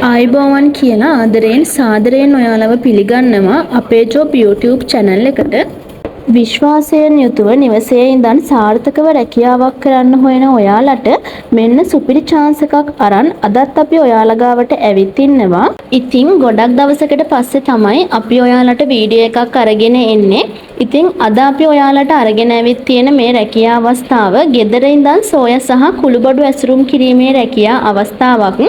ආයිබෝවන් කියලා ආදරයෙන් සාදරයෙන් ඔයාලව පිළිගන්නවා අපේ ජොබ් YouTube channel එකට. විශ්වාසයෙන් යුතුව නිවසේ ඉඳන් සාර්ථකව රැකියාවක් කරන්න හොයන ඔයාලට මෙන්න සුපිරි chance එකක් අරන් අදත් අපි ඔයාලා ගාවට ඇවිත් ඉන්නවා. ඉතින් ගොඩක් දවසකට පස්සේ තමයි අපි ඔයාලට වීඩියෝ එකක් අරගෙන එන්නේ. ඉතින් අද අපි ඔයාලට අරගෙන ඇවිත් තියෙන මේ රැකියා අවස්ථාව ගෙදර ඉඳන් සෝය සහ කුළුබඩු ඇසුරුම් කිරීමේ රැකියා අවස්ථාවක්.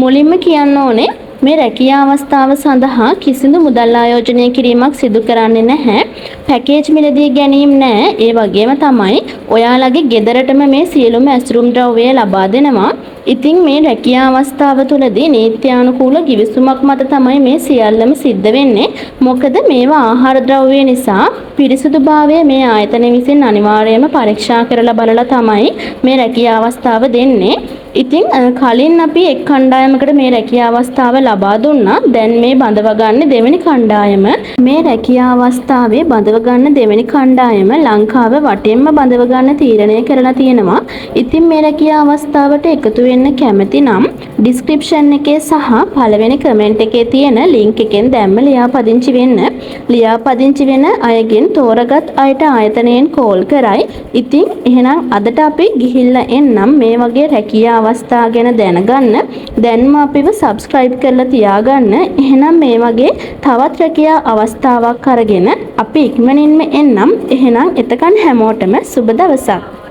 මුලින්ම කියන්න ඕනේ මේ රැකියා අවස්ථාව සඳහා කිසිදු මුදල් ආයෝජනය කිරීමක් සිදු කරන්නේ නැහැ. පැකේජ් මිලදී ගැනීම නැහැ. ඒ වගේම තමයි ඔයාලගේ ගෙදරටම මේ සියලුම ඇසුරුම් ද්‍රව්‍ය ලබා දෙනවා. ඉතින් මේ රැකියා අවස්ථාව තුළදී නීත්‍යානුකූල ගිවිසුමක් මත තමයි මේ සියල්ලම සිද්ධ වෙන්නේ. මොකද මේවා ආහාර ද්‍රව්‍ය නිසා පිරිසුදුභාවය මේ ආයතනය විසින් අනිවාර්යයෙන්ම පරීක්ෂා කරලා බලලා තමයි මේ රැකියා අවස්ථාව දෙන්නේ. ඉතින් කලින් අපි එක් කණ්ඩායමකට මේ රැකියා අවස්ථාව ලබා දුන්නා. දැන් මේ බඳව ගන්න දෙවෙනි කණ්ඩායම. මේ රැකියා අවස්ථාවේ බඳව ගන්න දෙවෙනි කණ්ඩායම ලංකාව වටෙන්ම බඳව ගන්න තීරණය කරලා තියෙනවා. ඉතින් මේ රැකියා අවස්ථාවට එකතු වෙන්න කැමති නම් ඩිස්ක්‍රිප්ෂන් එකේ සහ පළවෙනි කමෙන්ට් එකේ තියෙන ලින්ක් එකෙන් දැම්ම ලියාපදිංචි වෙන්න. ලියාපදිංචි වෙන අයගෙන් තෝරගත් අයට ආයතනයෙන් කෝල් කරයි. ඉතින් එහෙනම් අදට අපි ගිහිල්ලා එන්නම් මේ වගේ රැකියා අවස්ථා ගැන දැනගන්න. දැන්ම අපිව subscribe කරලා තියාගන්න. එහෙනම් මේ වගේ තවත් රැකියා අවස්ථාවක් අරගෙන අපි ඉක්මනින්ම එන්නම්. එහෙනම් එතකන් හැමෝටම සුබ දවසක්.